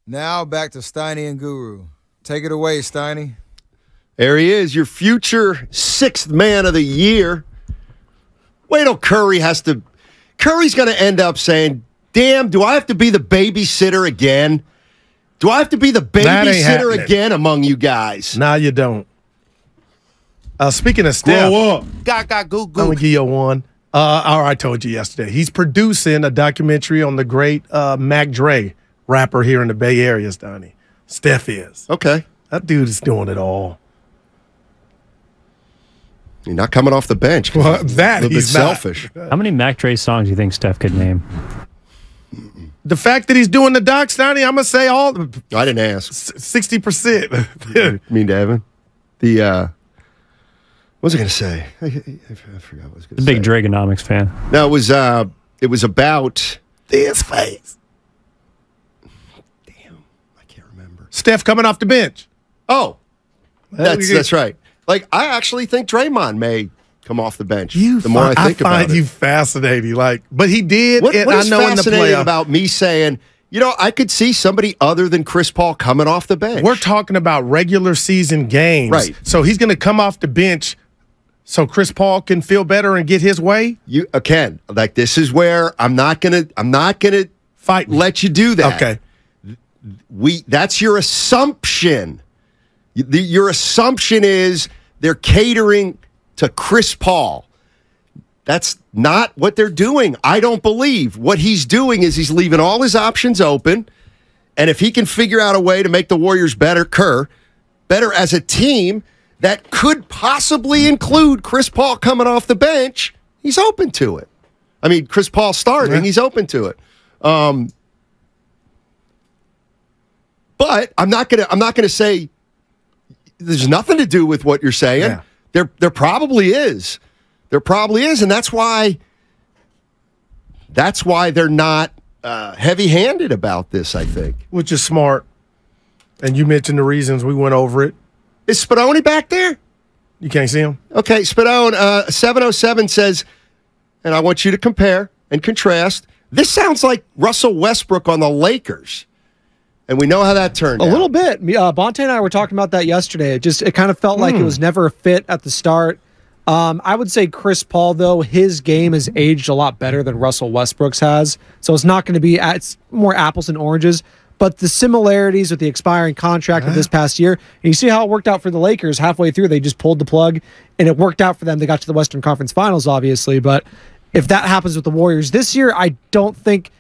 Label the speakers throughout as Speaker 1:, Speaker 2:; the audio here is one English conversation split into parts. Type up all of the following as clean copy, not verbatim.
Speaker 1: Now back to Steiny and Guru. Take it away, Steiny.
Speaker 2: There he is, your future sixth man of the year. Wait till Curry's going to end up saying, damn, do I have to be the babysitter again? Do I have to be the babysitter again among you guys?
Speaker 3: Nah, you don't. Speaking of Steph,
Speaker 2: Gaga goo goo.
Speaker 3: I'm going to give you one. I told you yesterday. He's producing a documentary on the great Mac Dre, rapper here in the Bay Area, Donnie. Steph is.
Speaker 2: Okay.
Speaker 3: That dude is doing it all.
Speaker 2: You're not coming off the bench.
Speaker 3: Well, that
Speaker 2: he's selfish.
Speaker 4: How many Mac Dre songs do you think Steph could name?
Speaker 3: The fact that he's doing the doc, Donnie, I'm going to say all.
Speaker 2: I didn't ask.
Speaker 3: 60%.
Speaker 2: Mean to Evan? What was I going to say? I forgot what I was going to say.
Speaker 4: Big Dragonomics fan.
Speaker 2: No, it was about
Speaker 3: this face.
Speaker 2: Damn, I can't remember.
Speaker 3: Steph coming off the bench.
Speaker 2: Oh, that's right. Like, I actually think Draymond may come off the bench. The more I think about it.
Speaker 3: I find you fascinating. But he did.
Speaker 2: What is fascinating
Speaker 3: in the playoff
Speaker 2: about me saying, I could see somebody other than Chris Paul coming off the bench.
Speaker 3: We're talking about regular season games.
Speaker 2: Right.
Speaker 3: So he's going to come off the bench so Chris Paul can feel better and get his way?
Speaker 2: Ken, like, this is where I'm not gonna
Speaker 3: fight.
Speaker 2: Let you do that.
Speaker 3: Okay.
Speaker 2: That's your assumption. Your assumption is they're catering to Chris Paul. That's not what they're doing. I don't believe. What he's doing is he's leaving all his options open, and if he can figure out a way to make the Warriors better as a team that could possibly include Chris Paul coming off the bench, he's open to it. I mean, Chris Paul starting, he's open to it. But I'm not gonna say there's nothing to do with what you're saying. Yeah. There probably is. There probably is, and that's why they're not heavy-handed about this, I think.
Speaker 3: Which is smart. And you mentioned the reasons. We went over it.
Speaker 2: Is Spadoni back there?
Speaker 3: You can't see him?
Speaker 2: Okay, Spadone, 707 says, and I want you to compare and contrast. This sounds like Russell Westbrook on the Lakers. And we know how that turned out.
Speaker 5: A little bit. Bonte and I were talking about that yesterday. It kind of felt like it was never a fit at the start. I would say Chris Paul, though, his game has aged a lot better than Russell Westbrook's has. So it's not going to be, it's more apples and oranges. But the similarities with the expiring contract of this past year, and you see how it worked out for the Lakers halfway through. They just pulled the plug, and it worked out for them. They got to the Western Conference Finals, obviously. But if that happens with the Warriors this year, I don't think,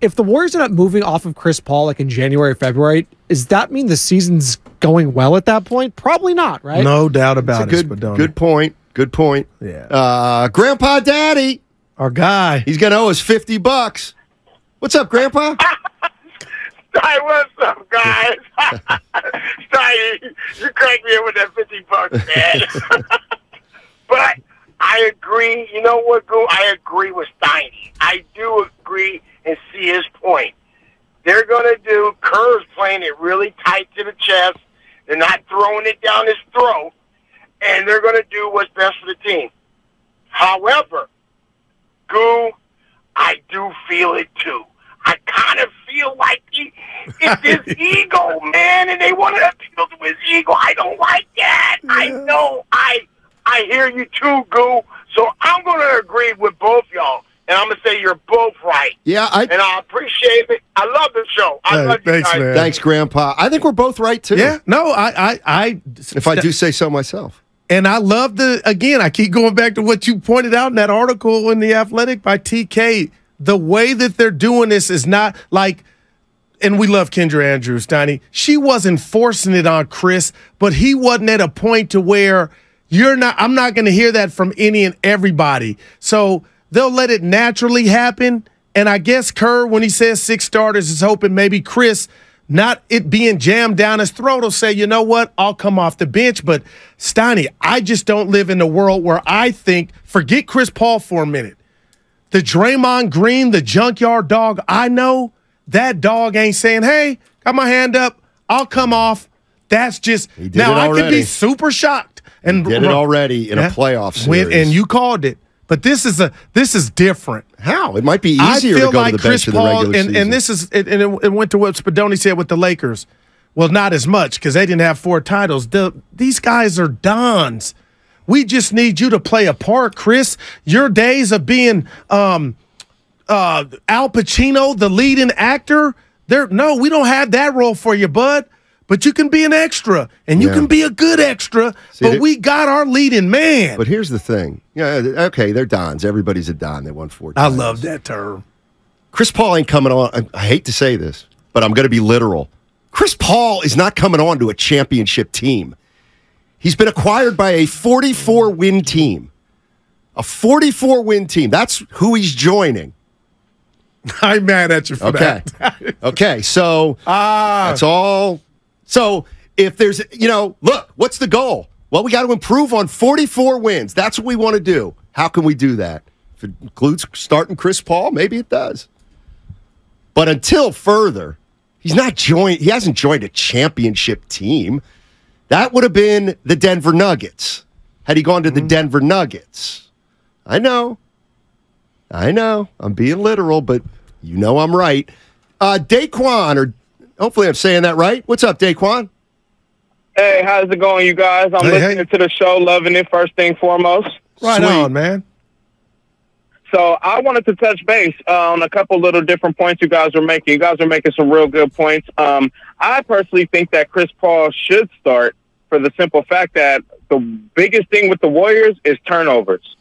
Speaker 5: if the Warriors end up moving off of Chris Paul, in January, February, does that mean the season's going well at that point? Probably not, right?
Speaker 3: No doubt about it.
Speaker 2: Good point. Good point.
Speaker 3: Yeah.
Speaker 2: Grandpa Daddy,
Speaker 3: our guy,
Speaker 2: he's going to owe us $50. What's up, Grandpa?
Speaker 6: Hi, what's up, guys? Steiny, you cracked me up with that $50, man. But I agree. You know what, Goo? I agree with Steiny. I do agree and see his point. They're going to do, Kerr's playing it really tight to the chest. They're not throwing it down his throat. And they're going to do what's best for the team. However, Goo, I do feel it too. I kind of feel like it's his ego, man, and they want to appeal to his ego. I don't like that. I know. I hear you too, Goo. So I'm going to agree with both y'all, and I'm going to say you're both right.
Speaker 2: Yeah,
Speaker 6: and I appreciate it. I love the show. I love you guys.
Speaker 2: Man. Thanks, Grandpa. I think we're both right too.
Speaker 3: Yeah, no,
Speaker 2: if I do say so myself.
Speaker 3: And I love I keep going back to what you pointed out in that article in The Athletic by TK. The way that they're doing this is not and we love Kendra Andrews, Steiny. She wasn't forcing it on Chris, but he wasn't at a point to where I'm not going to hear that from any and everybody. So they'll let it naturally happen. And I guess Kerr, when he says 6 starters, is hoping maybe Chris, not it being jammed down his throat, will say, you know what, I'll come off the bench. But Steiny, I just don't live in a world where I think, forget Chris Paul for a minute. The Draymond Green, the junkyard dog, I know that dog ain't saying, hey, got my hand up, I'll come off. That's just, now I could be super shocked.
Speaker 2: And did it already in a playoff series.
Speaker 3: And you called it. But this is different.
Speaker 2: How? It might be easier to go to the bench in the regular season.
Speaker 3: And this is it went to what Spadoni said with the Lakers. Well, not as much because they didn't have 4 titles. These guys are dons. We just need you to play a part, Chris. Your days of being Al Pacino, the leading actor, no, we don't have that role for you, bud. But you can be an extra, and you can be a good extra, but we got our leading man.
Speaker 2: But here's the thing. Yeah, okay, they're dons. Everybody's a don. They won 4 titles.
Speaker 3: I love that term.
Speaker 2: Chris Paul ain't coming on. I hate to say this, but I'm going to be literal. Chris Paul is not coming on to a championship team. He's been acquired by a 44-win team. A 44-win team. That's who he's joining.
Speaker 3: I'm mad at you for that.
Speaker 2: Okay, so that's all. So if there's, look, what's the goal? Well, we got to improve on 44 wins. That's what we want to do. How can we do that? If it includes starting Chris Paul, maybe it does. But until further, he hasn't joined a championship team. That would have been the Denver Nuggets had he gone to the Denver Nuggets. I know. I'm being literal, but I'm right. Daquan, or hopefully I'm saying that right. What's up, Daquan?
Speaker 7: Hey, how's it going, you guys? I'm listening to the show, loving it, first thing foremost.
Speaker 3: Right on, man.
Speaker 7: So I wanted to touch base on a couple little different points you guys are making. You guys are making some real good points. I personally think that Chris Paul should start for the simple fact that the biggest thing with the Warriors is turnovers.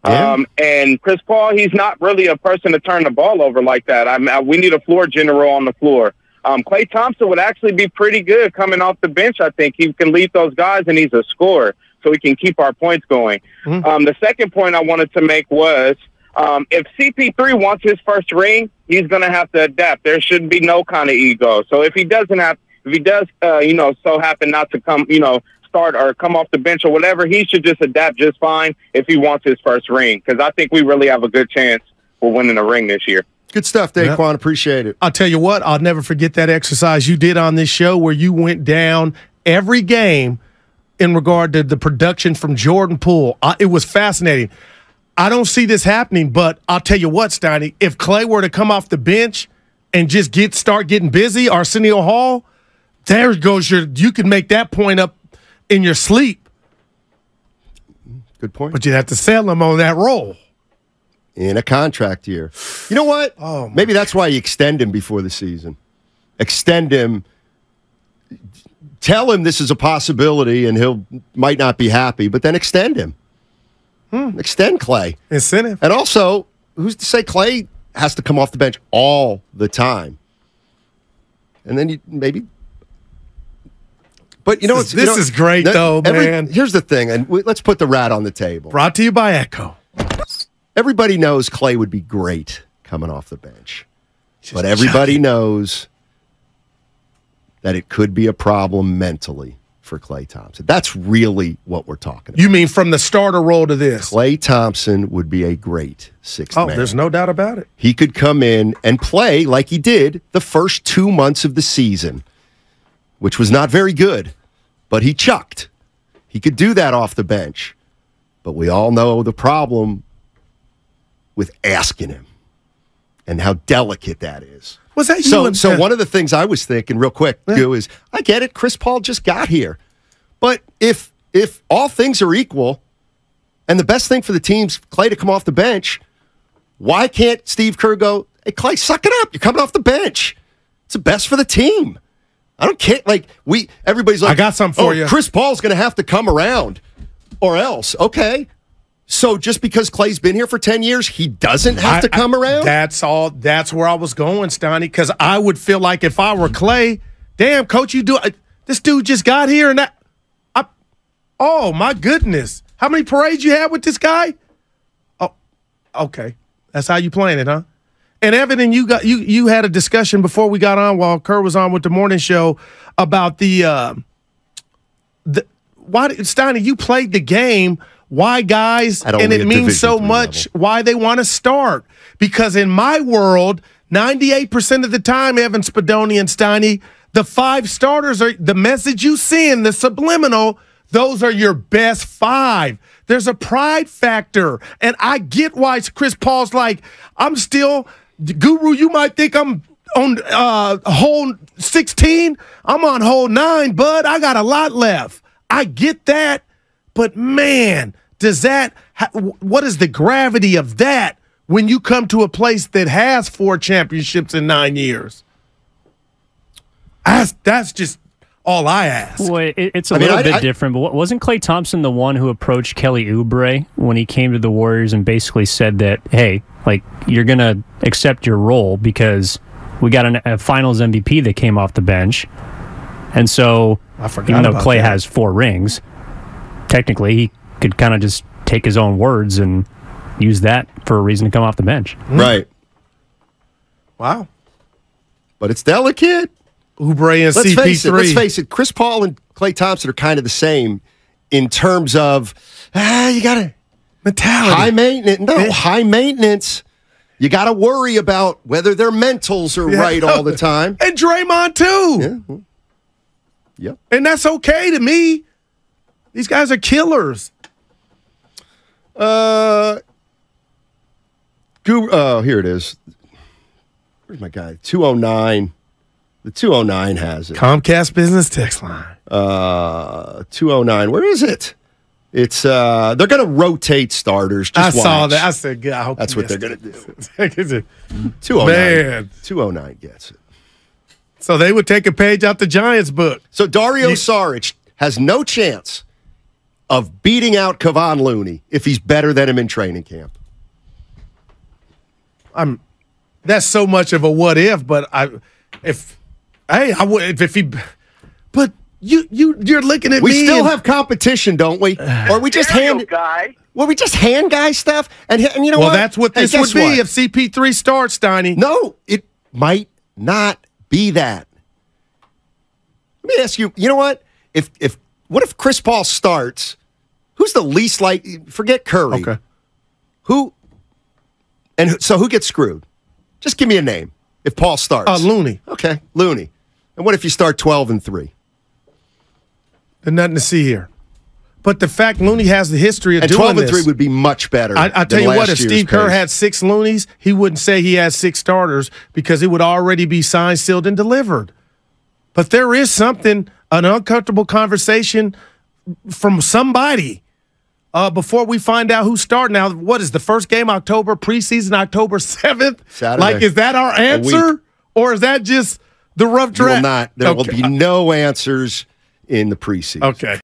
Speaker 2: Yeah.
Speaker 7: And Chris Paul, he's not really a person to turn the ball over like that. We need a floor general on the floor. Klay Thompson would actually be pretty good coming off the bench, I think. He can lead those guys, and he's a scorer, so we can keep our points going. The second point I wanted to make was if CP3 wants his first ring, he's going to have to adapt. There shouldn't be no kind of ego. So if he does, so happen not to come, start or come off the bench or whatever, he should just adapt just fine if he wants his first ring, because I think we really have a good chance for winning a ring this year.
Speaker 2: Good stuff, Daquan. Yep. Appreciate it.
Speaker 3: I'll tell you what, I'll never forget that exercise you did on this show where you went down every game in regard to the production from Jordan Poole. It was fascinating. I don't see this happening, but I'll tell you what, Steiny, if Klay were to come off the bench and just start getting busy, Arsenio Hall, there goes you can make that point up in your sleep.
Speaker 2: Good point.
Speaker 3: But you'd have to sell him on that role.
Speaker 2: In a contract year. You know what? Maybe that's why you extend him before the season. Extend him. Tell him this is a possibility and might not be happy, but then extend him. Extend Klay.
Speaker 3: Incentive.
Speaker 2: And also, who's to say Klay has to come off the bench all the time? And then maybe. But this
Speaker 3: is great, though, man.
Speaker 2: Here's the thing, and let's put the rat on the table.
Speaker 3: Brought to you by Echo.
Speaker 2: Everybody knows Klay would be great coming off the bench. But everybody knows that it could be a problem mentally for Klay Thompson. That's really what we're talking about.
Speaker 3: You mean from the starter role to this?
Speaker 2: Klay Thompson would be a great sixth man.
Speaker 3: There's no doubt about it.
Speaker 2: He could come in and play like he did the first 2 months of the season, which was not very good, but he chucked. He could do that off the bench. But we all know the problem with asking him and how delicate that is.
Speaker 3: Was that
Speaker 2: you? So one of the things I was thinking real quick, is I get it. Chris Paul just got here. But if all things are equal and the best thing for the team's Klay to come off the bench, why can't Steve Kerr go, hey, Klay, suck it up. You're coming off the bench. It's the best for the team. I don't care. Everybody's like,
Speaker 3: I got something for you.
Speaker 2: Chris Paul's going to have to come around or else. Okay. So just because Klay's been here for 10 years, he doesn't have to come around?
Speaker 3: That's all. That's where I was going, Steiny, because I would feel like if I were Klay, damn, coach, this dude just got here and oh, my goodness. How many parades you had with this guy? Oh, okay. That's how you playing it, huh? And Evan, and you had a discussion before we got on while Kerr was on with the morning show about why, Steiny, you played the game. Why guys, and it means so much, why they want to start. Because in my world, 98% of the time, Evan Spadoni and Steiny, the 5 starters are the message you send, the subliminal, those are your best 5. There's a pride factor. And I get why Chris Paul's like, I'm still, Guru, you might think I'm on hole 16. I'm on hole 9, bud. I got a lot left. I get that. But, man, what is the gravity of that when you come to a place that has 4 championships in 9 years? That's just all I ask.
Speaker 4: Well, it's a little bit different, but wasn't Klay Thompson the one who approached Kelly Oubre when he came to the Warriors and basically said that, hey, like, you're going to accept your role because we got a finals MVP that came off the bench. And so, even though Klay has 4 rings, technically he could kind of just take his own words and use that for a reason to come off the bench.
Speaker 2: Right.
Speaker 3: Wow.
Speaker 2: But it's delicate.
Speaker 3: Oubre and CP3.
Speaker 2: Let's face it. Chris Paul and Klay Thompson are kind of the same in terms of, you got to
Speaker 3: mentality.
Speaker 2: High maintenance. No, high maintenance. You got to worry about whether their mentals are right all the time.
Speaker 3: And Draymond, too.
Speaker 2: Yeah. Yep.
Speaker 3: And that's okay to me. These guys are killers.
Speaker 2: Here it is. Where's my guy? 209. The 209 has it.
Speaker 3: Comcast Business Text Line.
Speaker 2: 209. Where is it? It's they're going to rotate starters. Just
Speaker 3: saw that. I said, God, I hope
Speaker 2: that's what they're going to do.
Speaker 3: Is it?
Speaker 2: 209.
Speaker 3: Man.
Speaker 2: 209 gets it.
Speaker 3: So they would take a page out the Giants book.
Speaker 2: So Dario Saric has no chance of beating out Kevon Looney if he's better than him in training camp.
Speaker 3: That's so much of a what if, but you're looking at me.
Speaker 2: We still have competition, don't we? Or we just hand guys stuff, and you know what?
Speaker 3: Well, that's what this would be if CP3 starts, Steiny.
Speaker 2: No, it might not be that. Let me ask you. You know what? What if Chris Paul starts? Who's the least likely? Forget Curry.
Speaker 3: Okay.
Speaker 2: Who gets screwed? Just give me a name. If Paul starts,
Speaker 3: Looney.
Speaker 2: Okay, Looney. And what if you start 12-3?
Speaker 3: There's nothing to see here. But the fact Looney has the history of doing this.
Speaker 2: 12-3 would be much better.
Speaker 3: I tell you what, if Steve Kerr had 6 Loonies, he wouldn't say he has 6 starters because it would already be signed, sealed, and delivered. But there is something, an uncomfortable conversation from somebody before we find out who's starting. Now, what is the first game, October, preseason, October 7th?
Speaker 2: Saturday.
Speaker 3: Like, is that our answer? Or is that just the rough draft?
Speaker 2: There will be no answers in the preseason.
Speaker 3: Okay.